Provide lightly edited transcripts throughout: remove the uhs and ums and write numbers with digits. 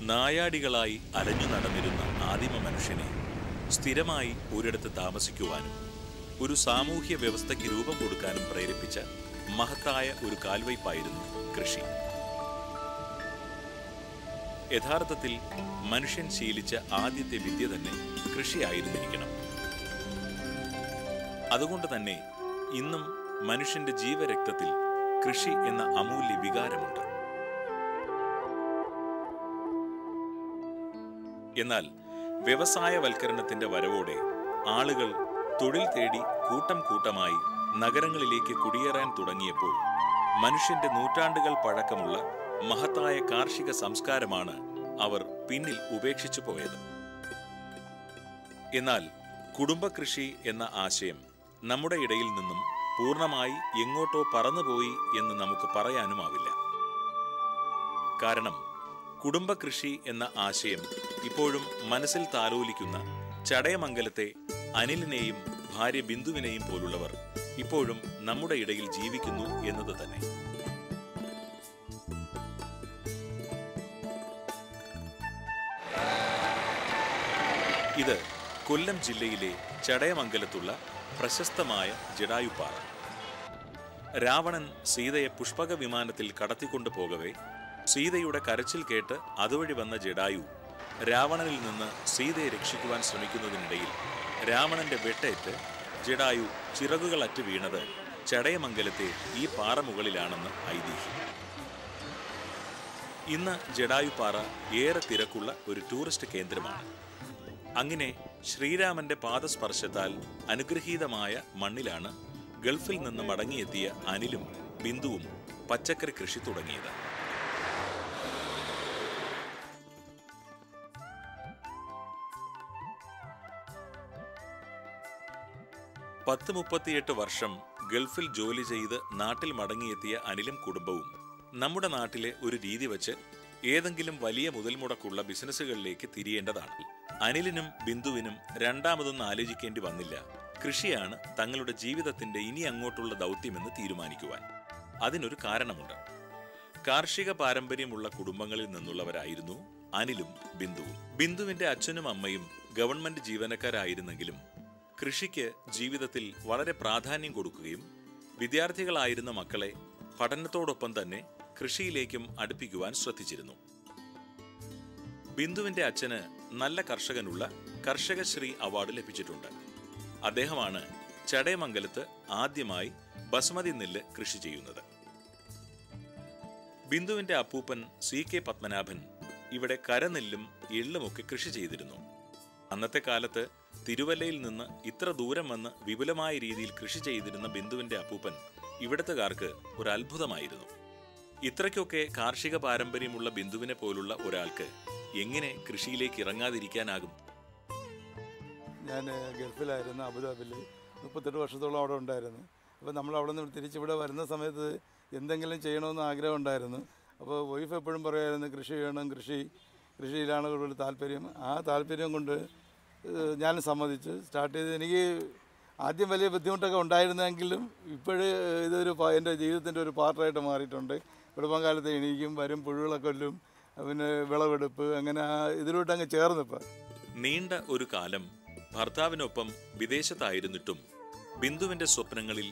നായാടികളായി അലഞ്ഞു നടന്നിരുന്ന ആദിമ മനുഷ്യനെ സ്ഥിരമായി ഒരിടത്ത് താമസിക്കുവാനും ഒരു സാമൂഹ്യ വ്യവസ്ഥയ്ക്ക് രൂപം കൊടുക്കാനും പ്രേരിപ്പിച്ച മഹത്തായ ഒരു കാൽവയ്പായിരുന്നു കൃഷി. യഥാർത്ഥത്തിൽ മനുഷ്യൻ ശീലിച്ച ആദ്യത്തെ വിദ്യ തന്നെ കൃഷിയായിരുന്നിരിക്കണം. അതുകൊണ്ട് തന്നെ ഇന്നും മനുഷ്യന്റെ ജീവരക്തത്തിൽ കൃഷി എന്ന അമൂല്യ വികാരമുണ്ട്. എന്നാൽ വ്യവസായവൽക്കരണത്തിന്റെ വരവോടെ ആളുകൾ തൊഴിൽ തേടി കൂട്ടം കൂട്ടമായി നഗരങ്ങളിലേക്ക് കുടിയേറാൻ തുടങ്ങിയപ്പോൾ മനുഷ്യന്റെ നൂറ്റാണ്ടുകൾ പഴക്കമുള്ള മഹത്തായ കാർഷിക സംസ്കാരമാണ് അവർ പിന്നിൽ ഉപേക്ഷിച്ചു പോയത്. എന്നാൽ കുടുംബകൃഷി എന്ന ആശയം നമ്മുടെ ഇടയിൽ നിന്നും പൂർണ്ണമായി എങ്ങോട്ടോ പറന്നുപോയി എന്ന് നമുക്ക് പറയാനുമാവില്ല. കാരണം കുടുംബകൃഷി എന്ന ആശയം ഇപ്പോഴും മനസ്സിൽ താലോലിക്കുന്ന ചടയമംഗലത്തെ അനിലിനെയും ഭാര്യ ബിന്ദുവിനെയും പോലുള്ളവർ ഇപ്പോഴും നമ്മുടെ ഇടയിൽ ജീവിക്കുന്നു എന്നത് തന്നെ. ഇത് കൊല്ലം ജില്ലയിലെ ചടയമംഗലത്തുള്ള പ്രശസ്തമായ ജടായുപ്പാറ. രാവണൻ സീതയെ പുഷ്പക വിമാനത്തിൽ കടത്തിക്കൊണ്ടു പോകവേ സീതയുടെ കരച്ചിൽ കേട്ട് അതുവഴി വന്ന ജടായു രാവണനിൽ നിന്ന് സീതയെ രക്ഷിക്കുവാൻ ശ്രമിക്കുന്നതിനിടയിൽ രാവണന്റെ വെട്ടേറ്റ് ജടായു ചിറകുകളറ്റ് വീണത് ചടയമംഗലത്തെ ഈ പാറ മുകളിലാണെന്ന് ഐതിഹ്യം. ഇന്ന് ജടായുപ്പാറ ഏറെ തിരക്കുള്ള ഒരു ടൂറിസ്റ്റ് കേന്ദ്രമാണ്. അങ്ങനെ ശ്രീരാമന്റെ പാദസ്പർശത്താൽ അനുഗ്രഹീതമായ മണ്ണിലാണ് ഗൾഫിൽ നിന്ന് മടങ്ങിയെത്തിയ അനിലും ബിന്ദുവും പച്ചക്കറി കൃഷി തുടങ്ങിയത്. പത്ത് 38 വർഷം ഗൾഫിൽ ജോലി ചെയ്ത് നാട്ടിൽ മടങ്ങിയെത്തിയ അനിലും കുടുംബവും നമ്മുടെ നാട്ടിലെ ഒരു രീതി വച്ച് ഏതെങ്കിലും വലിയ മുതൽ മുടക്കുള്ള ബിസിനസ്സുകളിലേക്ക് തിരിയേണ്ടതാണ്. അനിലിനും ബിന്ദുവിനും രണ്ടാമതൊന്നും ആലോചിക്കേണ്ടി വന്നില്ല. കൃഷിയാണ് തങ്ങളുടെ ജീവിതത്തിന്റെ ഇനി അങ്ങോട്ടുള്ള ദൗത്യമെന്ന് തീരുമാനിക്കുവാൻ. അതിനൊരു കാരണമുണ്ട്. കാർഷിക പാരമ്പര്യമുള്ള കുടുംബങ്ങളിൽ നിന്നുള്ളവരായിരുന്നു അനിലും ബിന്ദുവും. ബിന്ദുവിന്റെ അച്ഛനും അമ്മയും ഗവൺമെന്റ് ജീവനക്കാരായിരുന്നെങ്കിലും കൃഷിക്ക് ജീവിതത്തിൽ വളരെ പ്രാധാന്യം കൊടുക്കുകയും വിദ്യാർത്ഥികളായിരുന്ന മക്കളെ പഠനത്തോടൊപ്പം തന്നെ കൃഷിയിലേക്കും അടുപ്പിക്കുവാൻ ശ്രദ്ധിച്ചിരുന്നു. ബിന്ദുവിന്റെ അച്ഛന് നല്ല കർഷകനുള്ള കർഷകശ്രീ അവാർഡ് ലഭിച്ചിട്ടുണ്ട്. അദ്ദേഹമാണ് ചടയമംഗലത്ത് ആദ്യമായി ബസുമതി നെല്ല് കൃഷി ചെയ്യുന്നത്. ബിന്ദുവിന്റെ അപ്പൂപ്പൻ CK പത്മനാഭൻ ഇവിടെ കരനെല്ലും എള്ളുമൊക്കെ കൃഷി ചെയ്തിരുന്നു. അന്നത്തെ കാലത്ത് തിരുവല്ലയിൽ നിന്ന് ഇത്ര ദൂരം വന്ന് വിപുലമായ രീതിയിൽ കൃഷി ചെയ്തിരുന്ന ബിന്ദുവിന്റെ അപ്പൂപ്പൻ ഇവിടത്തുകാർക്ക് ഒരു അത്ഭുതമായിരുന്നു. ഇത്രയ്ക്കൊക്കെ കാർഷിക പാരമ്പര്യമുള്ള ബിന്ദുവിനെ പോലുള്ള ഒരാൾക്ക് എങ്ങനെ കൃഷിയിലേക്ക് ഇറങ്ങാതിരിക്കാനാകും? ഞാൻ ഗൾഫിലായിരുന്നു, അബുദാബിയിൽ 38 വർഷത്തോളം അവിടെ ഉണ്ടായിരുന്നു. അപ്പോൾ നമ്മൾ അവിടെ നിന്ന് തിരിച്ചിവിടെ വരുന്ന സമയത്ത് എന്തെങ്കിലും ചെയ്യണമെന്ന് ആഗ്രഹം ഉണ്ടായിരുന്നു. അപ്പോൾ വൈഫ് എപ്പോഴും പറയുമായിരുന്നു കൃഷി ചെയ്യണം, കൃഷിയിലാണ് കൂടുതൽ താല്പര്യം. ആ താല്പര്യം കൊണ്ട് ഞാൻ സമ്മതിച്ച് സ്റ്റാർട്ട് ചെയ്ത്. എനിക്ക് ആദ്യം വലിയ ബുദ്ധിമുട്ടൊക്കെ ഉണ്ടായിരുന്നെങ്കിലും ഇപ്പോഴ് ഇതൊരു എൻ്റെ ജീവിതത്തിൻ്റെ ഒരു പാർട്ടായിട്ട് മാറിയിട്ടുണ്ട്. കുടുംബം കാലത്ത് എണീക്കും, വരും, പുഴുകളൊക്കെ കൊല്ലും, പിന്നെ വിളവെടുപ്പ്, അങ്ങനെ ഇതിലോട്ട് അങ്ങ് ചേർന്നിപ്പോൾ. നീണ്ട ഒരു കാലം ഭർത്താവിനൊപ്പം വിദേശത്തായിരുന്നിട്ടും ബിന്ദുവിന്റെ സ്വപ്നങ്ങളിൽ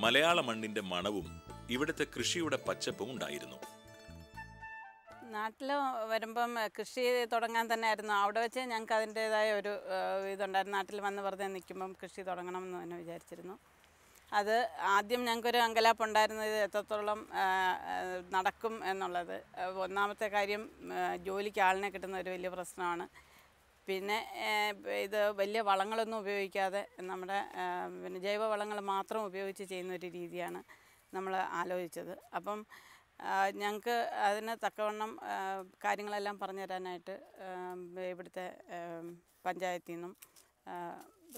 മലയാള മണ്ണിന്റെ മണവും ഇവിടുത്തെ കൃഷിയുടെ പച്ചപ്പും ഉണ്ടായിരുന്നു. നാട്ടിൽ വരുമ്പം കൃഷി തുടങ്ങാൻ തന്നെ ആയിരുന്നു. അവിടെ വെച്ച് ഞങ്ങൾക്ക് അതിൻ്റേതായ ഒരു ഇതുണ്ടായിരുന്നു. നാട്ടിൽ വന്ന് വെറുതെ നിൽക്കുമ്പം കൃഷി തുടങ്ങണം എന്ന് തന്നെ വിചാരിച്ചിരുന്നു. അത് ആദ്യം ഞങ്ങൾക്കൊരു അങ്കലാപ്പുണ്ടായിരുന്നത് എത്രത്തോളം നടക്കും എന്നുള്ളത്. ഒന്നാമത്തെ കാര്യം, ജോലിക്ക് ആളിനെ കിട്ടുന്ന ഒരു വലിയ പ്രശ്നമാണ്. പിന്നെ ഇത് വലിയ വളങ്ങളൊന്നും ഉപയോഗിക്കാതെ നമ്മുടെ പിന്നെ ജൈവ വളങ്ങൾ മാത്രം ഉപയോഗിച്ച് ചെയ്യുന്നൊരു രീതിയാണ് നമ്മൾ ആലോചിച്ചത്. അപ്പം ഞങ്ങൾക്ക് അതിന് തക്കവണ്ണം കാര്യങ്ങളെല്ലാം പറഞ്ഞു തരാനായിട്ട് ഇവിടുത്തെ പഞ്ചായത്തിൽ നിന്നും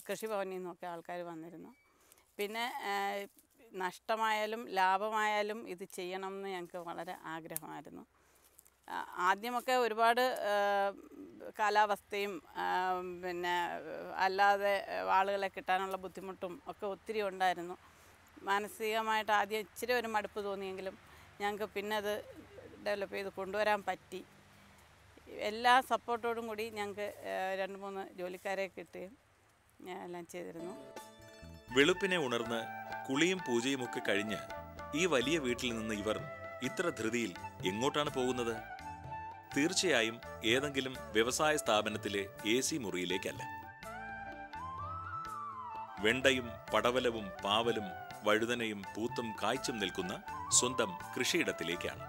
കൃഷിഭവനിൽ നിന്നുമൊക്കെ ആൾക്കാർ വന്നിരുന്നു. പിന്നെ നഷ്ടമായാലും ലാഭമായാലും ഇത് ചെയ്യണം എന്ന് ഞങ്ങൾക്ക് വളരെ ആഗ്രഹമായിരുന്നു. ആദ്യമൊക്കെ ഒരുപാട് കാലാവസ്ഥയും പിന്നെ അല്ലാതെ ആളുകളെ കിട്ടാനുള്ള ബുദ്ധിമുട്ടും ഒക്കെ ഒത്തിരി ഉണ്ടായിരുന്നു. മാനസികമായിട്ട് ആദ്യം ഇച്ചിരി ഒരു മടുപ്പ് തോന്നിയെങ്കിലും ഞങ്ങൾക്ക് പിന്നെ അത് ഡെവലപ്പ് ചെയ്ത് കൊണ്ടുവരാൻ പറ്റി. എല്ലാ സപ്പോർട്ടോടും കൂടി ഞങ്ങൾക്ക് 2-3 ജോലിക്കാരെ കിട്ടുകയും ഞാൻ എല്ലാം ചെയ്തിരുന്നു. വെളുപ്പിനെ ഉണർന്ന് കുളിയും പൂജയുമൊക്കെ കഴിഞ്ഞ് ഈ വലിയ വീട്ടിൽ നിന്ന് ഇവർ ഇത്ര ധൃതിയിൽ എങ്ങോട്ടാണ് പോകുന്നത്? തീർച്ചയായും ഏതെങ്കിലും വ്യവസായ സ്ഥാപനത്തിലെ AC മുറിയിലേക്കല്ല. വെണ്ടയും പടവലവും പാവലും വഴുതനയും പൂത്തും കായ്ച്ചും നിൽക്കുന്ന സ്വന്തം കൃഷിയിടത്തിലേക്കാണ്.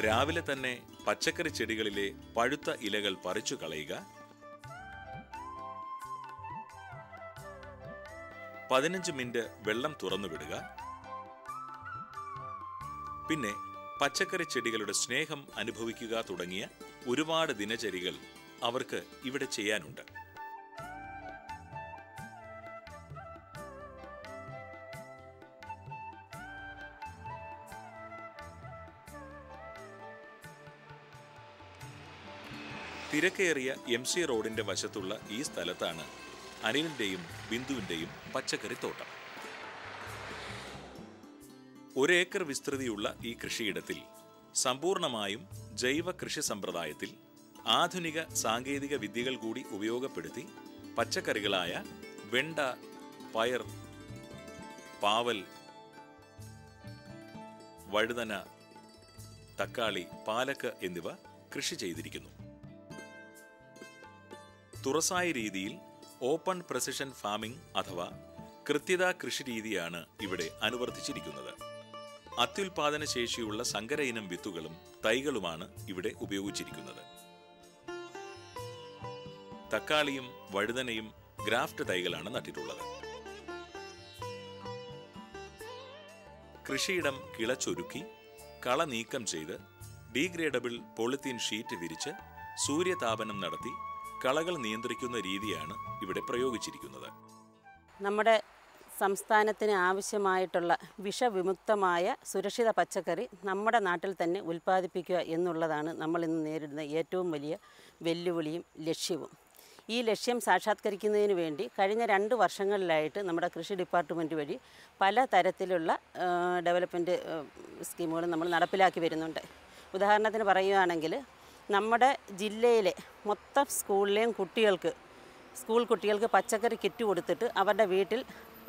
രാവിലെ തന്നെ പച്ചക്കറി ചെടികളിലെ പഴുത്ത ഇലകൾ പറിച്ചു കളയുക, 15 മിനിറ്റ് വെള്ളം തുറന്നുവിടുക, പിന്നെ പച്ചക്കറി ചെടികളുടെ സ്നേഹം അനുഭവിക്കുക തുടങ്ങിയ ഒരുപാട് ദിനചര്യകൾ അവർക്ക് ഇവിടെ ചെയ്യാനുണ്ട്. തിരക്കേറിയ MC റോഡിന്റെ വശത്തുള്ള ഈ സ്ഥലത്താണ് അനിലിന്റെയും ബിന്ദുവിന്റെയും പച്ചക്കറിത്തോട്ടം. 1 ഏക്കർ വിസ്തൃതിയുള്ള ഈ കൃഷിയിടത്തിൽ സമ്പൂർണമായും ജൈവ കൃഷി സമ്പ്രദായത്തിൽ ആധുനിക സാങ്കേതിക വിദ്യകൾ കൂടി ഉപയോഗപ്പെടുത്തി പച്ചക്കറികളായ വെണ്ട, പയർ, പാവൽ, വഴുതന, തക്കാളി, പാലക്ക് എന്നിവ കൃഷി ചെയ്തിരിക്കുന്നു. തുറസായ രീതിയിൽ ഓപ്പൺ പ്രെസിഷൻ ഫാമിംഗ് അഥവാ കൃത്യത കൃഷി രീതിയാണ് ഇവിടെ അനുവർത്തിച്ചിരിക്കുന്നത്. അത്യുൽപാദന ശേഷിയുള്ള സങ്കര ഇനം വിത്തുകളും തൈകളുമാണ് ഇവിടെ ഉപയോഗിച്ചിരിക്കുന്നത്. തക്കാളിയും വഴുതനയും ഗ്രാഫ്റ്റ് തൈകളാണ് നട്ടിട്ടുള്ളത്. കൃഷിയിടം കിളച്ചൊരുക്കി കള നീക്കം ചെയ്ത് ഡീഗ്രേഡബിൾ പോളിത്തീൻ ഷീറ്റ് വിരിച്ച് സൂര്യതാപനം നടത്തി കളകൾ നിയന്ത്രിക്കുന്ന രീതിയാണ് ഇവിടെ പ്രയോഗിച്ചിരിക്കുന്നത്. നമ്മുടെ സംസ്ഥാനത്തിന് ആവശ്യമായിട്ടുള്ള വിഷവിമുക്തമായ സുരക്ഷിത പച്ചക്കറി നമ്മുടെ നാട്ടിൽ തന്നെ ഉൽപ്പാദിപ്പിക്കുക എന്നുള്ളതാണ് നമ്മൾ ഇന്ന് നേരിടുന്ന ഏറ്റവും വലിയ വെല്ലുവിളിയും ലക്ഷ്യവും. ഈ ലക്ഷ്യം സാക്ഷാത്കരിക്കുന്നതിന് വേണ്ടി കഴിഞ്ഞ 2 വർഷങ്ങളിലായിട്ട് നമ്മുടെ കൃഷി ഡിപ്പാർട്ട്മെൻറ്റ് വഴി പല തരത്തിലുള്ള ഡെവലപ്മെൻറ്റ് സ്കീമുകൾ നമ്മൾ നടപ്പിലാക്കി വരുന്നുണ്ട്. ഉദാഹരണത്തിന് പറയുകയാണെങ്കിൽ നമ്മുടെ ജില്ലയിലെ മൊത്തം സ്കൂളിലെയും സ്കൂൾ കുട്ടികൾക്ക് പച്ചക്കറി കിറ്റ് കൊടുത്തിട്ട് അവരുടെ വീട്ടിൽ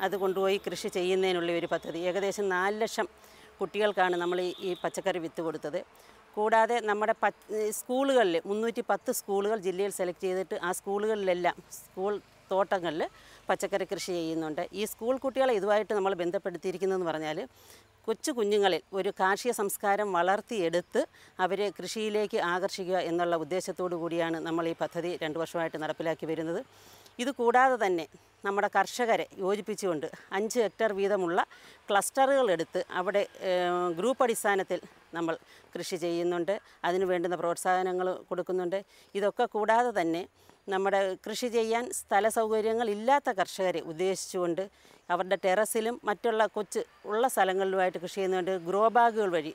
അത് കൊണ്ടുപോയി കൃഷി ചെയ്യുന്നതിനുള്ള ഒരു പദ്ധതി. ഏകദേശം 4 ലക്ഷം കുട്ടികൾക്കാണ് നമ്മൾ ഈ പച്ചക്കറി വിത്ത് കൊടുത്തത്. കൂടാതെ നമ്മുടെ സ്കൂളുകളിൽ 310 സ്കൂളുകൾ ജില്ലയിൽ സെലക്ട് ചെയ്തിട്ട് ആ സ്കൂളുകളിലെല്ലാം സ്കൂൾ തോട്ടങ്ങളിൽ പച്ചക്കറി കൃഷി ചെയ്യുന്നുണ്ട്. ഈ സ്കൂൾ കുട്ടികളെ ഇതുമായിട്ട് നമ്മൾ ബന്ധപ്പെടുത്തിയിരിക്കുന്നതെന്ന് പറഞ്ഞാൽ കൊച്ചു കുഞ്ഞുങ്ങളിൽ ഒരു കാർഷിക സംസ്കാരം വളർത്തിയെടുത്ത് അവരെ കൃഷിയിലേക്ക് ആകർഷിക്കുക എന്നുള്ള ഉദ്ദേശത്തോടു കൂടിയാണ് നമ്മൾ ഈ പദ്ധതി 2 വർഷമായിട്ട് നടപ്പിലാക്കി വരുന്നത്. ഇത് കൂടാതെ തന്നെ നമ്മുടെ കർഷകരെ യോജിപ്പിച്ചുകൊണ്ട് 5 ഹെക്ടർ വീതമുള്ള ക്ലസ്റ്ററുകൾ എടുത്ത് അവിടെ ഗ്രൂപ്പ് അടിസ്ഥാനത്തിൽ നമ്മൾ കൃഷി ചെയ്യുന്നുണ്ട്. അതിനു വേണ്ടുന്ന പ്രോത്സാഹനങ്ങൾ കൊടുക്കുന്നുണ്ട്. ഇതൊക്കെ കൂടാതെ തന്നെ നമ്മുടെ കൃഷി ചെയ്യാൻ സ്ഥല സൗകര്യങ്ങൾ ഇല്ലാത്ത കർഷകരെ ഉദ്ദേശിച്ചുകൊണ്ട് അവരുടെ ടെറസിലും മറ്റുള്ള ഉള്ള സ്ഥലങ്ങളിലുമായിട്ട് കൃഷി ചെയ്യുന്നുണ്ട്. ഗ്രോ ബാഗുകൾ വഴി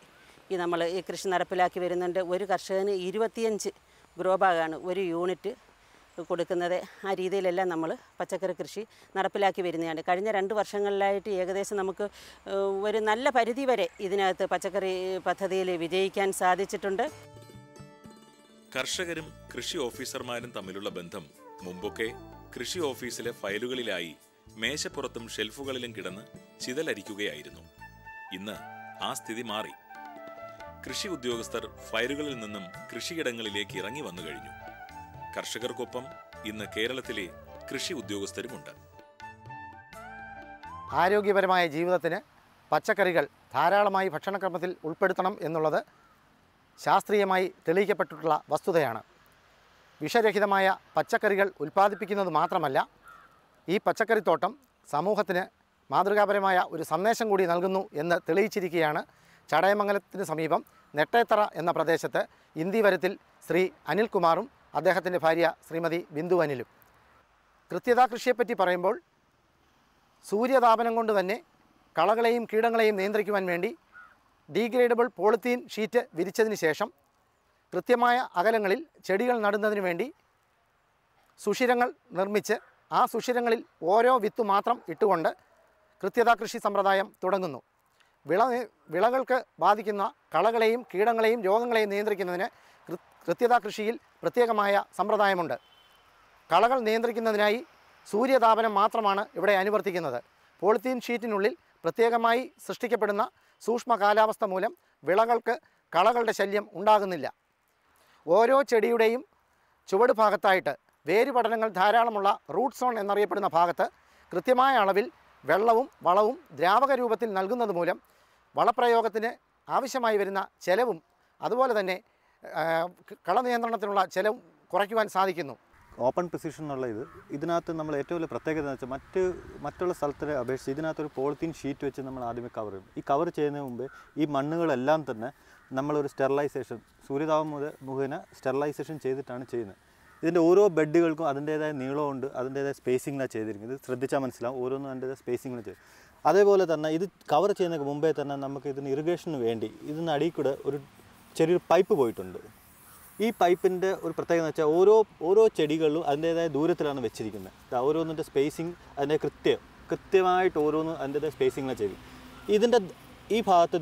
നമ്മൾ ഈ കൃഷി നടപ്പിലാക്കി വരുന്നുണ്ട്. ഒരു കർഷകന് 25 ഗ്രോ ബാഗാണ് ഒരു യൂണിറ്റ് കൊടുക്കുന്നത്. ആ രീതിയിലെല്ലാം നമ്മൾ പച്ചക്കറി കൃഷി നടപ്പിലാക്കി വരുന്നതാണ്. കഴിഞ്ഞ 2 വർഷങ്ങളിലായിട്ട് ഏകദേശം നമുക്ക് ഒരു നല്ല പരിധി വരെ ഇതിനകത്ത് പച്ചക്കറി പദ്ധതിയിൽ വിജയിക്കാൻ സാധിച്ചിട്ടുണ്ട്. കർഷകരും കൃഷി ഓഫീസർമാരും തമ്മിലുള്ള ബന്ധം മുമ്പൊക്കെ കൃഷി ഓഫീസിലെ ഫയലുകളിലായി മേശപ്പുറത്തും ഷെൽഫുകളിലും കിടന്ന് ചിതലരിക്കുകയായിരുന്നു. ഇന്ന് ആ സ്ഥിതി മാറി. കൃഷി ഉദ്യോഗസ്ഥർ ഫയലുകളിൽ നിന്നും കൃഷിയിടങ്ങളിലേക്ക് ഇറങ്ങി വന്നു കഴിഞ്ഞു. കർഷകർക്കൊപ്പം ഇന്ന് കേരളത്തിലെ കൃഷി ഉദ്യോഗസ്ഥരുമുണ്ട്. ആരോഗ്യപരമായ ജീവിതത്തിന് പച്ചക്കറികൾ ധാരാളമായി ഭക്ഷണക്രമത്തിൽ ഉൾപ്പെടുത്തണം എന്നുള്ളത് ശാസ്ത്രീയമായി തെളിയിക്കപ്പെട്ടിട്ടുള്ള വസ്തുതയാണ്. വിഷരഹിതമായ പച്ചക്കറികൾ ഉൽപ്പാദിപ്പിക്കുന്നത് മാത്രമല്ല, ഈ പച്ചക്കറിത്തോട്ടം സമൂഹത്തിന് മാതൃകാപരമായ ഒരു സന്ദേശം കൂടി നൽകുന്നു എന്ന് തെളിയിച്ചിരിക്കുകയാണ് ചടയമംഗലത്തിന് സമീപം നെട്ടേത്തറ എന്ന പ്രദേശത്ത് ഇന്ദിവരത്തിൽ ശ്രീ അനിൽകുമാറും അദ്ദേഹത്തിൻ്റെ ഭാര്യ ശ്രീമതി ബിന്ദു അനിലും. കൃത്യതാ കൃഷിയെപ്പറ്റി പറയുമ്പോൾ സൂര്യതാപനം കൊണ്ട് തന്നെ കളകളെയും കീടങ്ങളെയും നിയന്ത്രിക്കുവാൻ വേണ്ടി ഡീഗ്രേഡബിൾ പോളിത്തീൻ ഷീറ്റ് വിരിച്ചതിന് ശേഷം കൃത്യമായ അകലങ്ങളിൽ ചെടികൾ നടുന്നതിന് വേണ്ടി സുഷിരങ്ങൾ നിർമ്മിച്ച് ആ സുഷിരങ്ങളിൽ ഓരോ വിത്ത് മാത്രം ഇട്ടുകൊണ്ട് കൃത്യതാ കൃഷി സമ്പ്രദായം തുടങ്ങുന്നു. വിളകൾക്ക് ബാധിക്കുന്ന കളകളെയും കീടങ്ങളെയും രോഗങ്ങളെയും നിയന്ത്രിക്കുന്നതിന് കൃത്യതാ കൃഷിയിൽ പ്രത്യേകമായ സമ്പ്രദായമുണ്ട്. കളകൾ നിയന്ത്രിക്കുന്നതിനായി സൂര്യതാപനം മാത്രമാണ് ഇവിടെ അനുവർത്തിക്കുന്നത്. പോളിത്തീൻ ഷീറ്റിനുള്ളിൽ പ്രത്യേകമായി സൃഷ്ടിക്കപ്പെടുന്ന സൂക്ഷ്മ കാലാവസ്ഥ മൂലം വിളകൾക്ക് കളകളുടെ ശല്യം ഉണ്ടാകുന്നില്ല. ഓരോ ചെടിയുടെയും ചുവട് ഭാഗത്തായിട്ട് വേരുപടലങ്ങൾ ധാരാളമുള്ള റൂട്ട് സോൺ എന്നറിയപ്പെടുന്ന ഭാഗത്ത് കൃത്യമായ അളവിൽ വെള്ളവും വളവും ദ്രാവക രൂപത്തിൽ നൽകുന്നത് മൂലം വളപ്രയോഗത്തിന് ആവശ്യമായി വരുന്ന ചെലവും അതുപോലെ തന്നെ കളനിയന്ത്രണത്തിനുള്ള ചെലവും കുറയ്ക്കുവാൻ സാധിക്കുന്നു. ഓപ്പൺ പൊസിഷൻ എന്നുള്ള ഇതിനകത്ത് നമ്മൾ ഏറ്റവും വലിയ പ്രത്യേകത എന്ന് വെച്ചാൽ മറ്റുള്ള സ്ഥലത്തിനെ അപേക്ഷിച്ച് ഇതിനകത്തൊരു പോളിത്തീൻ ഷീറ്റ് വെച്ച് നമ്മൾ ആദ്യമേ കവർ ചെയ്യും. ഈ കവർ ചെയ്യുന്നതിന് മുമ്പ് ഈ മണ്ണുകളെല്ലാം തന്നെ നമ്മളൊരു സ്റ്റെറിലൈസേഷൻ സൂര്യതാപം മുഖേന സ്റ്റെറിലൈസേഷൻ ചെയ്തിട്ടാണ് ചെയ്യുന്നത്. ഇതിൻ്റെ ഓരോ ബെഡുകൾക്കും അതിൻ്റേതായ നീളമുണ്ട്, അതിൻ്റേതായ സ്പേസിങ്ങിലാണ് ചെയ്തിരിക്കുന്നത്. ഇത് ശ്രദ്ധിച്ചാൽ മനസ്സിലാവും, ഓരോന്നും അതിൻ്റേതായ സ്പേസിങ്ങിൽ ചെയ്യും. അതേപോലെ തന്നെ ഇത് കവർ ചെയ്യുന്നതിന് മുമ്പേ തന്നെ നമുക്ക് ഇതിന് ഇറിഗേഷന് വേണ്ടി ഇതിന് അടിയിൽ കൂടെ ഒരു ചെറിയൊരു പൈപ്പ് പോയിട്ടുണ്ട്. ഈ പൈപ്പിൻ്റെ ഒരു പ്രത്യേകത എന്ന് വെച്ചാൽ ഓരോ ചെടികളിലും അതിൻ്റേതായ ദൂരത്തിലാണ് വെച്ചിരിക്കുന്നത്. ഓരോന്നിൻ്റെ സ്പേസിങ് അതിൻ്റെ കൃത്യമായിട്ട് ഓരോന്നും അതിൻ്റേതായ സ്പേസിങ്ങിലാണ് ചെയ്തു. ഇതിൻ്റെ ഈ ഭാഗത്ത്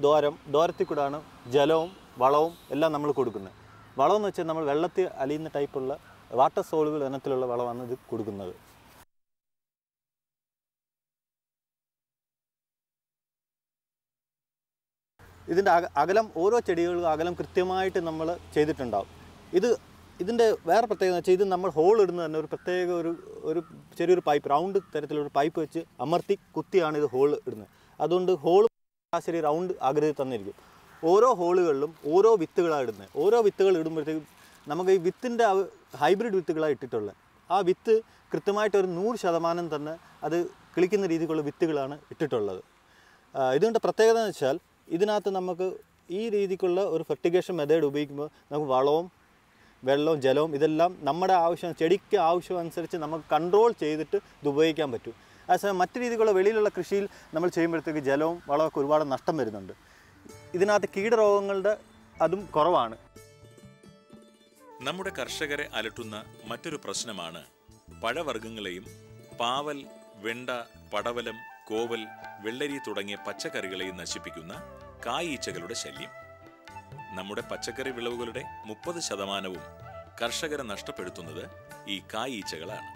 ദ്വാരത്തിൽ കൂടെയാണ് ജലവും വളവും എല്ലാം നമ്മൾ കൊടുക്കുന്നത്. വളം എന്ന് വെച്ചാൽ നമ്മൾ വെള്ളത്തിൽ അലിയുന്ന ടൈപ്പുള്ള വാട്ടർ സോളുബിൾ ഇനത്തിലുള്ള വളമാണ് ഇത് കൊടുക്കുന്നത്. ഇതിൻ്റെ അകലം ഓരോ ചെടികൾക്കും അകലം കൃത്യമായിട്ട് നമ്മൾ ചെയ്തിട്ടുണ്ടാവും. ഇതിൻ്റെ വേറെ പ്രത്യേകത എന്ന് വെച്ചാൽ ഇത് നമ്മൾ ഹോൾ ഇടുന്നത് തന്നെ ഒരു പ്രത്യേക ഒരു ചെറിയൊരു പൈപ്പ് റൗണ്ട് തരത്തിലൊരു പൈപ്പ് വെച്ച് അമർത്തി കുത്തിയാണ് ഇത് ഹോൾ ഇടുന്നത്. അതുകൊണ്ട് ഹോൾ ശരി റൗണ്ട് ആകൃതി തന്നിരിക്കും. ഓരോ ഹോളുകളിലും ഓരോ വിത്തുകളാണ് ഇടുന്നത്. ഓരോ വിത്തുകൾ ഇടുമ്പോഴത്തേക്കും നമുക്ക് ഈ വിത്തിൻ്റെ ഹൈബ്രിഡ് വിത്തുകളാണ് ഇട്ടിട്ടുള്ളത്. ആ വിത്ത് കൃത്യമായിട്ട് ഒരു 100% തന്നെ അത് കിളിക്കുന്ന രീതിക്കുള്ള വിത്തുകളാണ് ഇട്ടിട്ടുള്ളത്. ഇതിൻ്റെ പ്രത്യേകത എന്ന് വെച്ചാൽ ഇതിനകത്ത് നമുക്ക് ഈ രീതിക്കുള്ള ഒരു ഫെർട്ടിഗേഷൻ മെത്തേഡ് ഉപയോഗിക്കുമ്പോൾ നമുക്ക് വളവും വെള്ളവും ജലവും ഇതെല്ലാം നമ്മുടെ ആവശ്യം ചെടിക്ക് ആവശ്യം അനുസരിച്ച് നമുക്ക് കൺട്രോൾ ചെയ്തിട്ട് ഇത് ഉപയോഗിക്കാൻ പറ്റും. അതേസമയം മറ്റു രീതിക്കുള്ള വെളിയിലുള്ള കൃഷിയിൽ നമ്മൾ ചെയ്യുമ്പോഴത്തേക്ക് ജലവും വളമൊക്കെ ഒരുപാട് നഷ്ടം വരുന്നുണ്ട്. ഇതിനകത്ത് കീടരോഗങ്ങളുടെ അതും കുറവാണ്. നമ്മുടെ കർഷകരെ അലട്ടുന്ന മറ്റൊരു പ്രശ്നമാണ് പഴവർഗ്ഗങ്ങളെയും പാവൽ, വെണ്ട, പടവലം, കോവൽ, വെള്ളരി തുടങ്ങിയ പച്ചക്കറികളെയും നശിപ്പിക്കുന്ന കായീച്ചകളുടെ ശല്യം. നമ്മുടെ പച്ചക്കറി വിളവുകളുടെ 30% കർഷകരെ നഷ്ടപ്പെടുത്തുന്നത് ഈ കായീച്ചകളാണ്.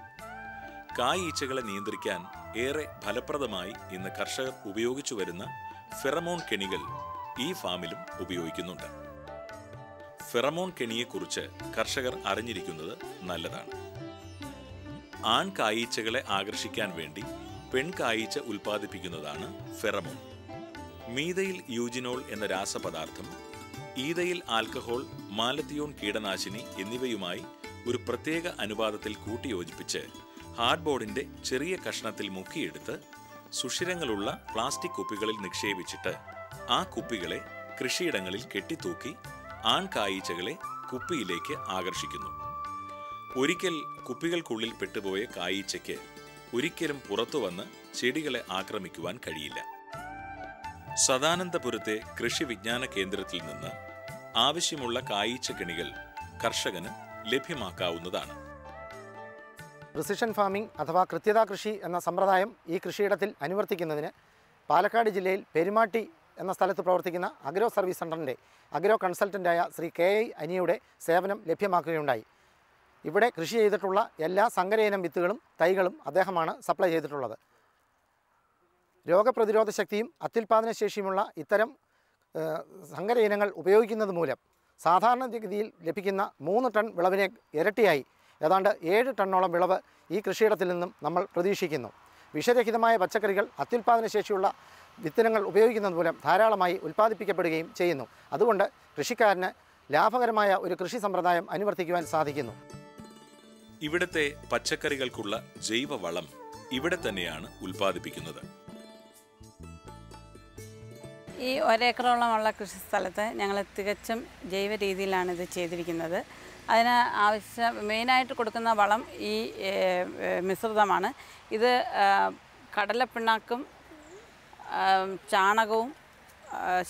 കായീച്ചകളെ നിയന്ത്രിക്കാൻ ഏറെ ഫലപ്രദമായി ഇന്ന് കർഷകർ ഉപയോഗിച്ചു വരുന്ന ഫെറമോൺ കെണികൾ ഈ ഫാമിലും ഉപയോഗിക്കുന്നുണ്ട്. ഫെറമോൺ കെണിയെക്കുറിച്ച് കർഷകർ അറിഞ്ഞിരിക്കുന്നത് നല്ലതാണ്. ആൺകായീച്ചകളെ ആകർഷിക്കാൻ വേണ്ടി പെൺകായീച്ച ഉൽപ്പാദിപ്പിക്കുന്നതാണ് ഫെറമോൺ. മീഥൈൽ യൂജിനോൾ എന്ന രാസപദാർത്ഥം ഈഥൈൽ ആൽക്കഹോൾ, മാലത്തിയോൺ കീടനാശിനി എന്നിവയുമായി ഒരു പ്രത്യേക അനുപാതത്തിൽ കൂട്ടിയോജിപ്പിച്ച് ഹാർഡ്ബോർഡിന്റെ ചെറിയ കഷ്ണത്തിൽ മുക്കിയെടുത്ത് സുഷിരങ്ങളുള്ള പ്ലാസ്റ്റിക് കുപ്പികളിൽ നിക്ഷേപിച്ചിട്ട് ആ കുപ്പികളെ കൃഷിയിടങ്ങളിൽ കെട്ടിത്തൂക്കി ആൺകായീച്ചകളെ കുപ്പിയിലേക്ക് ആകർഷിക്കുന്നു. ഒരിക്കൽ കുപ്പികൾക്കുള്ളിൽ പെട്ടുപോയ കായീച്ചയ്ക്ക് ഒരിക്കലും പുറത്തുവന്ന് ചെടികളെ ആക്രമിക്കുവാൻ കഴിയില്ല. സദാനന്ദപുരത്തെ കൃഷി വിജ്ഞാന കേന്ദ്രത്തിൽ നിന്ന് ആവശ്യമുള്ള കായീച്ച കെണികൾ കർഷകന് ലഭ്യമാക്കാവുന്നതാണ്. പ്രിസിഷൻ ഫാമിംഗ് അഥവാ കൃത്യതാ കൃഷി എന്ന സമ്പ്രദായം ഈ കൃഷിയിടത്തിൽ അനുവർത്തിക്കുന്നതിന് പാലക്കാട് ജില്ലയിൽ പെരുമാട്ടി എന്ന സ്ഥലത്ത് പ്രവർത്തിക്കുന്ന അഗ്രോ സർവീസ് സെൻ്ററിൻ്റെ അഗ്രോ കൺസൾട്ടൻ്റായ ശ്രീ KI അനിയുടെ സേവനം ലഭ്യമാക്കുകയുണ്ടായി. ഇവിടെ കൃഷി ചെയ്തിട്ടുള്ള എല്ലാ സങ്കരയിനം വിത്തുകളും തൈകളും അദ്ദേഹമാണ് സപ്ലൈ ചെയ്തിട്ടുള്ളത്. രോഗപ്രതിരോധ ശക്തിയും അത്യുൽപാദന ശേഷിയുമുള്ള ഇത്തരം സങ്കര ഇനങ്ങൾ ഉപയോഗിക്കുന്നത് മൂലം സാധാരണഗതിയിൽ ലഭിക്കുന്ന 3 ടൺ വിളവിനെ ഇരട്ടിയായി ഏതാണ്ട് 7 ടണ്ണോളം വിളവ് ഈ കൃഷിയിടത്തിൽ നിന്നും നമ്മൾ പ്രതീക്ഷിക്കുന്നു. വിഷരഹിതമായ പച്ചക്കറികൾ അത്യുൽപാദന ശേഷിയുള്ള വിത്തിനങ്ങൾ ഉപയോഗിക്കുന്നത് മൂലം ധാരാളമായി ഉൽപ്പാദിപ്പിക്കപ്പെടുകയും ചെയ്യുന്നു. അതുകൊണ്ട് കൃഷിക്കാരന് ലാഭകരമായ ഒരു കൃഷി സമ്പ്രദായം അനുവർത്തിക്കുവാൻ സാധിക്കുന്നു. ഇവിടുത്തെ പച്ചക്കറികൾക്കുള്ള ജൈവവളം ഇവിടെ തന്നെയാണ് ഉൽപ്പാദിപ്പിക്കുന്നത്. ഈ 1 ഏക്കറോളമുള്ള കൃഷി സ്ഥലത്ത് ഞങ്ങൾ തികച്ചും ജൈവ രീതിയിലാണ് ഇത് ചെയ്തിരിക്കുന്നത്. അതിന് മെയിനായിട്ട് കൊടുക്കുന്ന വളം ഈ മിശ്രിതമാണ്. ഇത് കടലപ്പിണ്ണാക്കും ചാണകവും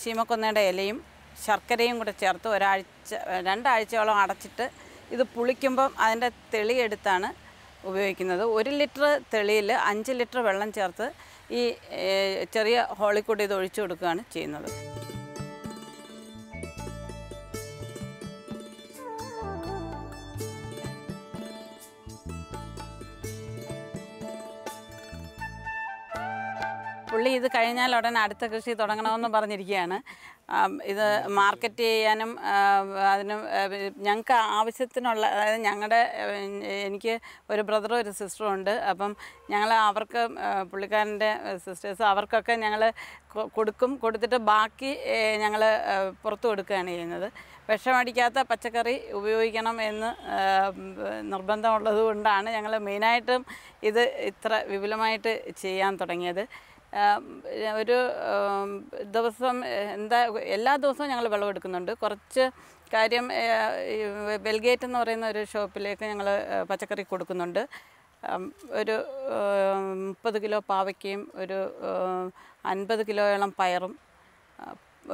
ശീമക്കൊന്നയുടെ ഇലയും ശർക്കരയും കൂടെ ചേർത്ത് 2 ആഴ്ചയോളം അടച്ചിട്ട് ഇത് പുളിക്കുമ്പം അതിൻ്റെ തെളിയെടുത്താണ് ഉപയോഗിക്കുന്നത്. 1 ലിറ്റർ തെളിയിൽ 5 ലിറ്റർ വെള്ളം ചേർത്ത് ഈ ചെറിയ ഹോളിൽ കൂടി ഇത് ഒഴിച്ചു കൊടുക്കുകയാണ് ചെയ്യുന്നത്. പുള്ളി ഇത് കഴിഞ്ഞാൽ ഉടനെ അടുത്ത കൃഷി തുടങ്ങണമെന്ന് പറഞ്ഞിരിക്കുകയാണ്. ഇത് മാർക്കറ്റ് ചെയ്യാനും അതിനും ഞങ്ങൾക്ക് ആവശ്യത്തിനുള്ള, അതായത് എനിക്ക് ഒരു ബ്രദറും ഒരു സിസ്റ്ററും ഉണ്ട്. അപ്പം ഞങ്ങൾ അവർക്ക്, പുള്ളിക്കാരൻ്റെ സിസ്റ്റേഴ്സ്, അവർക്കൊക്കെ ഞങ്ങൾ കൊടുത്തിട്ട് ബാക്കി ഞങ്ങൾ പുറത്ത് കൊടുക്കുകയാണ് ചെയ്യുന്നത്. വിഷമടിക്കാത്ത പച്ചക്കറി ഉപയോഗിക്കണം എന്ന് നിർബന്ധമുള്ളത് കൊണ്ടാണ് ഞങ്ങൾ മെയിനായിട്ടും ഇത് ഇത്ര വിപുലമായിട്ട് ചെയ്യാൻ തുടങ്ങിയത്. ഒരു ദിവസം എല്ലാ ദിവസവും ഞങ്ങൾ വിളവെടുക്കുന്നുണ്ട്. കുറച്ച് കാര്യം ബെൽഗേറ്റ് എന്ന് പറയുന്ന ഒരു ഷോപ്പിലേക്ക് ഞങ്ങൾ പച്ചക്കറി കൊടുക്കുന്നുണ്ട്. ഒരു 30 കിലോ പാവയ്ക്കയും ഒരു 50 കിലോയോളം പയറും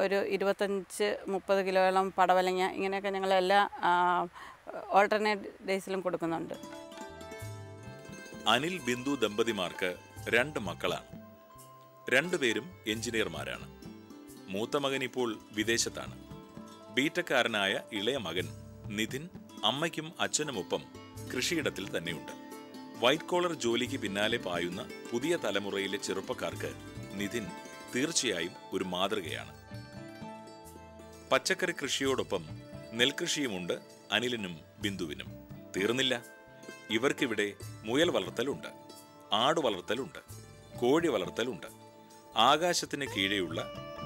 ഒരു 25-30 കിലോയോളം പടവലങ്ങ, ഇങ്ങനെയൊക്കെ ഞങ്ങൾ എല്ലാ ഓൾട്ടർനേറ്റ് ഡേയ്സിലും കൊടുക്കുന്നുണ്ട്. അനിൽ ബിന്ദു ദമ്പതിമാർക്ക് 2 മക്കളാണ്. 2 പേരും എഞ്ചിനീയർമാരാണ്. മൂത്ത മകൻ ഇപ്പോൾ വിദേശത്താണ്. ബിടെക്കാരനായ ഇളയ മകൻ നിതിൻ അമ്മയ്ക്കും അച്ഛനുമൊപ്പം കൃഷിയിടത്തിൽ തന്നെയുണ്ട്. വൈറ്റ് കോളർ ജോലിക്ക് പിന്നാലെ പായുന്ന പുതിയ തലമുറയിലെ ചെറുപ്പക്കാർക്ക് നിതിൻ തീർച്ചയായും ഒരു മാതൃകയാണ്. പച്ചക്കറി കൃഷിയോടൊപ്പം നെൽകൃഷിയുമുണ്ട് അനിലിനും ബിന്ദുവിനും. തീർന്നില്ല, ഇവർക്കിവിടെ മുയൽ വളർത്തലുണ്ട്, ആടു വളർത്തലുണ്ട്, കോഴി വളർത്തലുണ്ട്. ആകാശത്തിന് കീഴെയുള്ള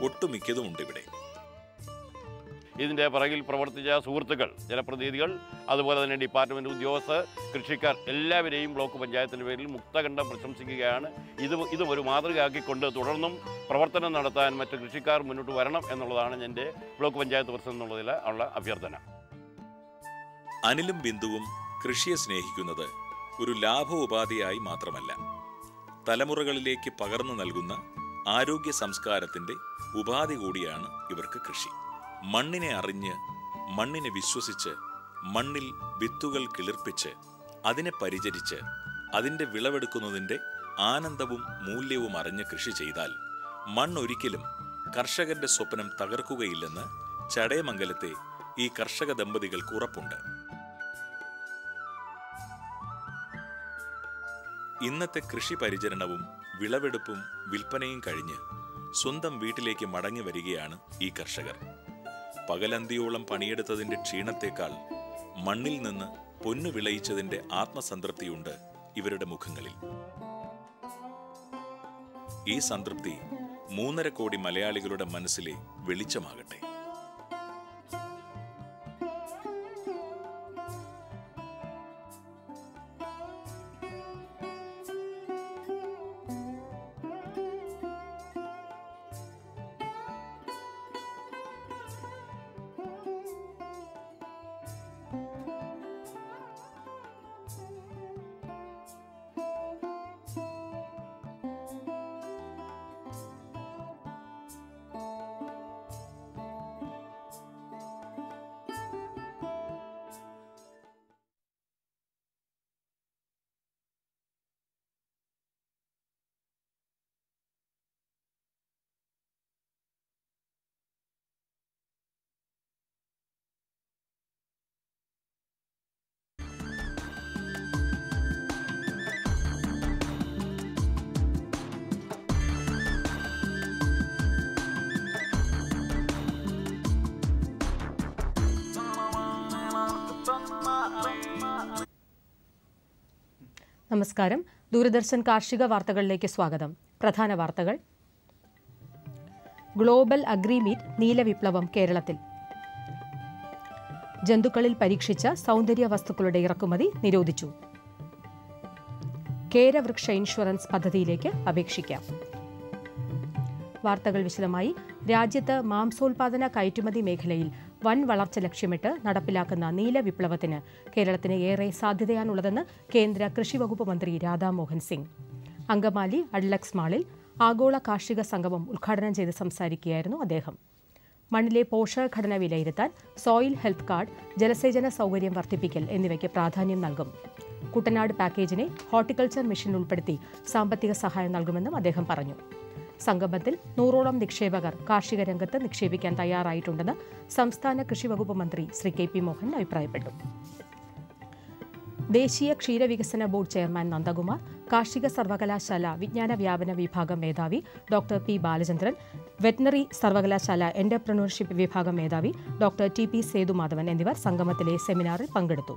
ഒട്ടുമിക്കതുമുണ്ട് ഇവിടെ. ഇതിൻ്റെ പിറകിൽ പ്രവർത്തിച്ച സുഹൃത്തുക്കൾ, ജനപ്രതിനിധികൾ, അതുപോലെ തന്നെ ഡിപ്പാർട്ട്മെൻറ്റ് ഉദ്യോഗസ്ഥർ, കൃഷിക്കാർ എല്ലാവരെയും ബ്ലോക്ക് പഞ്ചായത്തിൻ്റെ പേരിൽ മുക്തകണ്ഠം പ്രശംസിക്കുകയാണ്. ഇതും ഒരു മാതൃകയാക്കിക്കൊണ്ട് തുടർന്നും പ്രവർത്തനം നടത്താൻ മറ്റ് കൃഷിക്കാർ മുന്നോട്ട് വരണം എന്നുള്ളതാണ് എൻ്റെ ബ്ലോക്ക് പഞ്ചായത്ത് പ്രസിഡന്റ് എന്നുള്ളതിൽ ഉള്ള അഭ്യർത്ഥന. അനിലും ബിന്ദുവും കൃഷിയെ സ്നേഹിക്കുന്നത് ഒരു ലാഭോപാധിയായി മാത്രമല്ല, തലമുറകളിലേക്ക് പകർന്നു നൽകുന്ന ആരോഗ്യ സംസ്കാരത്തിൻ്റെ ഉപാധി കൂടിയാണ് ഇവർക്ക് കൃഷി. മണ്ണിനെ അറിഞ്ഞ്, മണ്ണിനെ വിശ്വസിച്ച്, മണ്ണിൽ വിത്തുകൾ കിളിർപ്പിച്ച്, അതിനെ പരിചരിച്ച്, അതിൻ്റെ വിളവെടുക്കുന്നതിൻ്റെ ആനന്ദവും മൂല്യവും അറിഞ്ഞ് കൃഷി ചെയ്താൽ മണ്ണൊരിക്കലും കർഷകന്റെ സ്വപ്നം തകർക്കുകയില്ലെന്ന് ചടയമംഗലത്തെ ഈ കർഷക ദമ്പതികൾക്ക് ഉറപ്പുണ്ട്. ഇന്നത്തെ കൃഷി പരിചരണവും വിളവെടുപ്പും വിൽപ്പനയും കഴിഞ്ഞ് സ്വന്തം വീട്ടിലേക്ക് മടങ്ങി വരികയാണ് ഈ കർഷകർ. പകലന്തിയോളം പണിയെടുത്തതിൻ്റെ ക്ഷീണത്തേക്കാൾ മണ്ണിൽ നിന്ന് പൊന്നു വിളയിച്ചതിൻ്റെ ആത്മസംതൃപ്തിയുണ്ട് ഇവരുടെ മുഖങ്ങളിൽ. ഈ സംതൃപ്തി 3.5 കോടി മലയാളികളുടെ മനസ്സിലെ വെളിച്ചമാകട്ടെ. നമസ്കാരം. ദൂരദർശൻ കാർഷിക വാർത്തകളിലേക്ക് സ്വാഗതം. പ്രധാന വാർത്തകൾ. ഗ്ലോബൽ അഗ്രി മീറ്റ് നീലവിപ്ലവം കേരളത്തിൽ. ജന്തുക്കളിൽ പരീക്ഷിച്ച സൗന്ദര്യ വസ്തുക്കളുടെ ഇറക്കുമതി നിരോധിച്ചു. കേരവൃക്ഷ ഇൻഷുറൻസ് പദ്ധതിയിലേക്ക് അപേക്ഷിക്കാം. വാർത്തകൾ വിശദമായി. രാജ്യത്ത് മാംസോൽപാദന കയറ്റുമതി മേഖലയിൽ വൻ വളർച്ച ലക്ഷ്യമിട്ട് നടപ്പിലാക്കുന്ന നീലവിപ്ലവത്തിന് കേരളത്തിന് ഏറെ സാധ്യതയാണുള്ളതെന്ന് കേന്ദ്ര കൃഷി വകുപ്പ് മന്ത്രി രാധാ മോഹൻ സിംഗ്. അങ്കമാലി അഡ്ലക്സ് മാളിൽ ആഗോള കാർഷിക സംഗമം ഉദ്ഘാടനം ചെയ്ത് സംസാരിക്കുകയായിരുന്നു അദ്ദേഹം. മണ്ണിലെ പോഷകഘടന വിലയിരുത്താൻ സോയിൽ ഹെൽത്ത് കാർഡ്, ജലസേചന സൗകര്യം വർദ്ധിപ്പിക്കൽ എന്നിവയ്ക്ക് പ്രാധാന്യം നൽകും. കുട്ടനാട് പാക്കേജിനെ ഹോർട്ടിക്കൾച്ചർ മിഷൻ ഉൾപ്പെടുത്തി സാമ്പത്തിക സഹായം നൽകുമെന്നും അദ്ദേഹം പറഞ്ഞു. സംഗമത്തിൽ 100ഓളം നിക്ഷേപകർ കാർഷിക രംഗത്ത് നിക്ഷേപിക്കാൻ തയ്യാറായിട്ടുണ്ടെന്ന് സംസ്ഥാന കൃഷി വകുപ്പ് മന്ത്രി ശ്രീ കെ പി മോഹൻ അഭിപ്രായപ്പെട്ടു. ദേശീയ ക്ഷീരവികസന ബോർഡ് ചെയർമാൻ നന്ദകുമാർ, കാർഷിക സർവകലാശാല വിജ്ഞാന വ്യാപന വിഭാഗം മേധാവി ഡോക്ടർ പി ബാലചന്ദ്രൻ, വെറ്ററിനറി സർവകലാശാല എന്റർപ്രണർഷിപ്പ് വിഭാഗം മേധാവി ഡോക്ടർ ടി പി സേതുമാധവൻ എന്നിവർ സംഗമത്തിലെ സെമിനാറിൽ പങ്കെടുത്തു.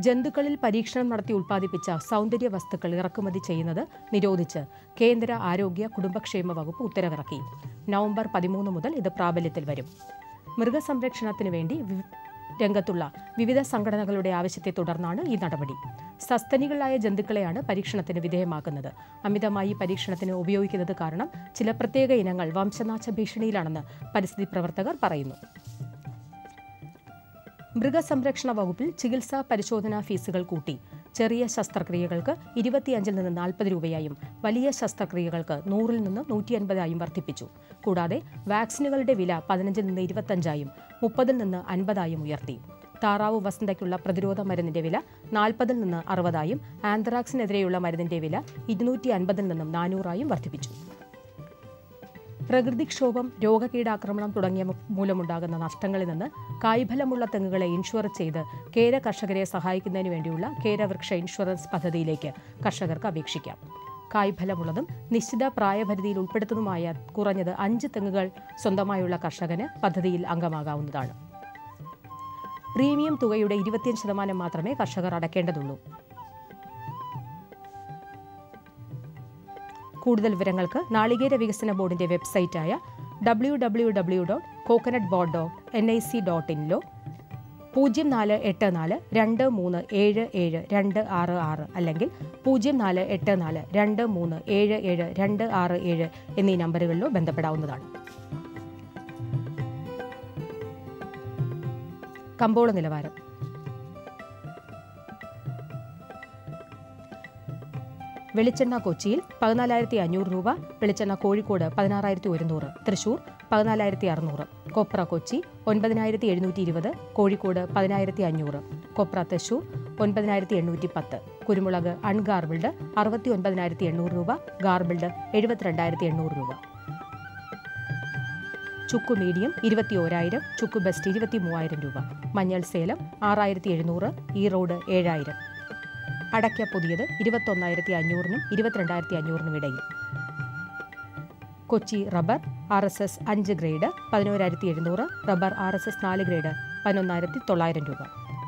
ജന്തുക്കളിൽ പരീക്ഷണം നടത്തി ഉൽപ്പാദിപ്പിച്ച സൗന്ദര്യ വസ്തുക്കൾ ഇറക്കുമതി ചെയ്യുന്നത് നിരോധിച്ച് കേന്ദ്ര ആരോഗ്യ കുടുംബക്ഷേമ വകുപ്പ് ഉത്തരവിറക്കി. നവംബർ 13 മുതൽ ഇത് പ്രാബല്യത്തിൽ വരും. മൃഗസംരക്ഷണത്തിനു വേണ്ടി രംഗത്തുള്ള വിവിധ സംഘടനകളുടെ ആവശ്യത്തെ തുടർന്നാണ് ഈ നടപടി. സസ്തനികളായ ജന്തുക്കളെയാണ് പരീക്ഷണത്തിന് വിധേയമാക്കുന്നത്. അമിതമായി പരീക്ഷണത്തിന് ഉപയോഗിക്കുന്നത് കാരണം ചില പ്രത്യേക ഇനങ്ങൾ വംശനാശ ഭീഷണിയിലാണെന്ന് പരിസ്ഥിതി പ്രവർത്തകർ പറയുന്നു. മൃഗസംരക്ഷണ വകുപ്പിൽ ചികിത്സാ പരിശോധനാ ഫീസുകൾ കൂട്ടി. ചെറിയ ശസ്ത്രക്രിയകൾക്ക് 25 നിന്ന് 40 രൂപയായും വലിയ ശസ്ത്രക്രിയകൾക്ക് 100 നിന്ന് 150 വർദ്ധിപ്പിച്ചു. കൂടാതെ വാക്സിനുകളുടെ വില 15 നിന്ന് 25 30 നിന്ന് 50 ഉയർത്തി. താറാവ് വസന്തയ്ക്കുള്ള പ്രതിരോധ മരുന്നിന്റെ വില 40 നിന്ന് 60 ആന്ത്രാക്സിനെതിരെയുള്ള മരുന്നിന്റെ വില 250 നിന്നും 400 വർദ്ധിപ്പിച്ചു. പ്രകൃതിക്ഷോഭം, രോഗകീടാക്രമണം തുടങ്ങിയ മൂലമുണ്ടാകുന്ന നഷ്ടങ്ങളിൽ നിന്ന് കായ്ഫലമുള്ള തെങ്ങുകളെ ഇൻഷുർ ചെയ്ത് കേര കർഷകരെ സഹായിക്കുന്നതിന് വേണ്ടിയുള്ള കേരവൃക്ഷ ഇൻഷുറൻസ് പദ്ധതിയിലേക്ക് കർഷകർക്ക് അപേക്ഷിക്കാം. കായ്ഫലമുള്ളതും നിശ്ചിത പ്രായപരിധിയിൽ ഉൾപ്പെടുത്തുന്നതുമായ കുറഞ്ഞത് 5 തെങ്ങുകൾ സ്വന്തമായുള്ള കർഷകന് പദ്ധതിയിൽ അംഗമാകാവുന്നതാണ്. പ്രീമിയം തുകയുടെ 25% മാത്രമേ കർഷകർ അടയ്ക്കേണ്ടതുള്ളൂ. കൂടുതൽ വിവരങ്ങൾക്ക് നാളികേര വികസന ബോർഡിന്റെ വെബ്സൈറ്റായ www.coconutboard.nic.in 0484 2377 അല്ലെങ്കിൽ 0484 2377 267 എന്നീ നമ്പറുകളിലോ ബന്ധപ്പെടാവുന്നതാണ്. കമ്പോള നിലവാരം. വെളിച്ചെണ്ണ കൊച്ചിയിൽ 14,500 രൂപ, വെളിച്ചെണ്ണ കോഴിക്കോട് 16,100, തൃശൂർ 14,600, കൊപ്ര കൊച്ചി 9,720, കോഴിക്കോട് 10,500, കൊപ്ര തൃശൂർ 9,810, കുരുമുളക് അൺഗാർബിൾഡ് 69,800 രൂപ, ഗാർബിൾഡ് 72,800 രൂപ. ചുക്ക് മീഡിയം 21,000, ചുക്ക് ബെസ്റ്റ് 23,000 രൂപ, മഞ്ഞൾ സേലം 6,700, ഈറോഡ് 7,000. അടയ്ക്ക പുതിയത് 21,500 22,500 ഇടയിൽ. Kochi rubber RSS 5 grade 11,700, rubber RSS 4 grade 11,900 രൂപ.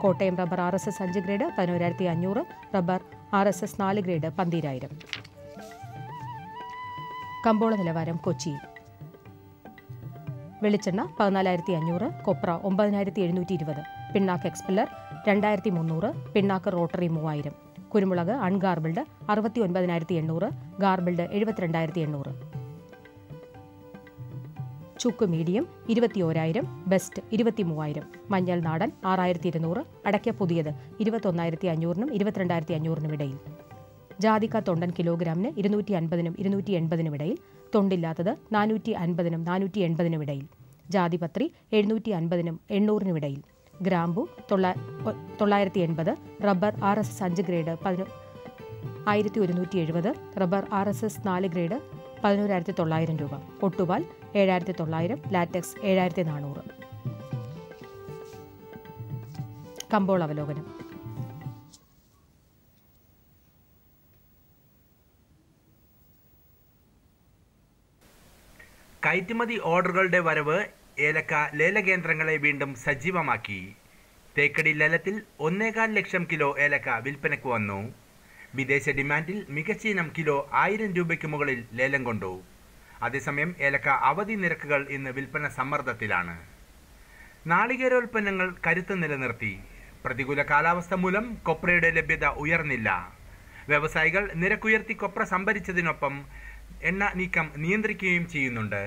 Kottayam rubber RSS 5 grade 11,500, rubber RSS 4 grade 12,000. കമ്പോള നിലവാരം കൊച്ചി. വെളിച്ചെണ്ണ 14,500, കൊപ്ര 9,720, പിണ്ണാക്ക് എക്സ്പെല്ലർ 2,300, പിണ്ണാക്ക് റോട്ടറി 3,000, കുരുമുളക് അൺഗാർബിൾഡ് 69,800, ഗാർബിൾഡ് 72,800. ചുക്ക് മീഡിയം 21,000, ബെസ്റ്റ് 23,000, മഞ്ഞൾ നാടൻ 6,200, അടയ്ക്ക പുതിയത് 21,500 22,500 ഇടയിൽ. ജാതിക്ക തൊണ്ടൻ കിലോഗ്രാമിന് 250 280 ഇടയിൽ, തൊണ്ടില്ലാത്തത് 450 480 ഇടയിൽ. ജാതിപത്രി 750 800 ഇടയിൽ. ഗ്രാമ്പു 980, rubber RSS 5 grade 1,170, rubber RSS 4 grade 11,900 രൂപ, ഒട്ടുപാൽ 7,900, ലാറ്റക്സ് 7,400. കമ്പോള അവലോകനം. കയറ്റുമതി ഓർഡറുകളുടെ വരവ് ഏലക്ക ലേലകേന്ദ്രങ്ങളെ വീണ്ടും സജീവമാക്കി. തേക്കടി ലേലത്തിൽ 1.25 ലക്ഷം കിലോ ഏലക്ക വിൽപ്പനയ്ക്ക് വന്നു. വിദേശ ഡിമാൻഡിൽ മികച്ച ഇനം കിലോ 1000 രൂപയ്ക്ക് മുകളിൽ ലേലം കൊണ്ടു. അതേസമയം ഏലക്ക അവധി നിരക്കുകൾ ഇന്ന് വിൽപ്പന സമ്മർദ്ദത്തിലാണ്. നാളികേരോൽപ്പന്നങ്ങൾ കരുത്ത് നിലനിർത്തി. പ്രതികൂല കാലാവസ്ഥ മൂലം കൊപ്രയുടെ ലഭ്യത ഉയർന്നില്ല. വ്യവസായികൾ നിരക്കുയർത്തി കൊപ്ര സംഭരിച്ചതിനൊപ്പം എണ്ണ നീക്കം നിയന്ത്രിക്കുകയും ചെയ്യുന്നുണ്ട്.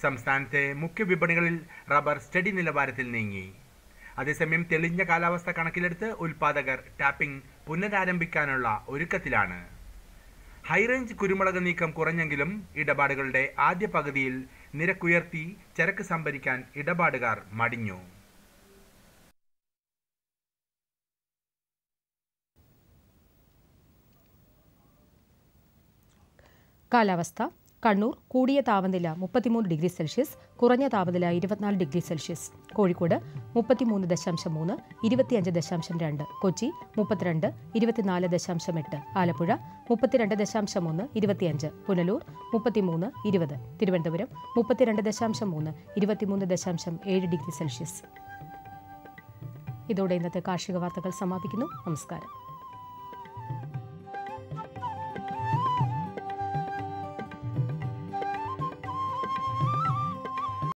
സംസ്ഥാനത്തെ മുഖ്യ വിപണികളിൽ റബ്ബർ സ്റ്റഡി നിലവാരത്തിൽ നീങ്ങി. അതേസമയം തെളിഞ്ഞ കാലാവസ്ഥ കണക്കിലെടുത്ത് ഉൽപ്പാദകർ ടാപ്പിംഗ് പുനരാരംഭിക്കാനുള്ള ഒരുക്കത്തിലാണ്. ഹൈറേഞ്ച് കുരുമുളക് നീക്കം കുറഞ്ഞെങ്കിലും ഇടപാടുകളുടെ ആദ്യ പകുതിയിൽ നിരക്കുയർത്തി ചരക്ക് സംഭരിക്കാൻ ഇടപാടുകാർ മടിഞ്ഞു. കാലാവസ്ഥ. കണ്ണൂർ കൂടിയ താപനില 33 ഡിഗ്രി സെൽഷ്യസ്, കുറഞ്ഞ താപനില 24 degree Celsius. Kozhikode 33.3, 25.2. Kochi 32, 24.8. Alappuzha 32.3, 25. Punalur 33, 20. Thiruvananthapuram 32.3, 23.7 degree Celsius. ഇതോടെ ഇന്നത്തെ കാർഷിക വാർത്തകൾ സമാപിക്കുന്നു. നമസ്കാരം.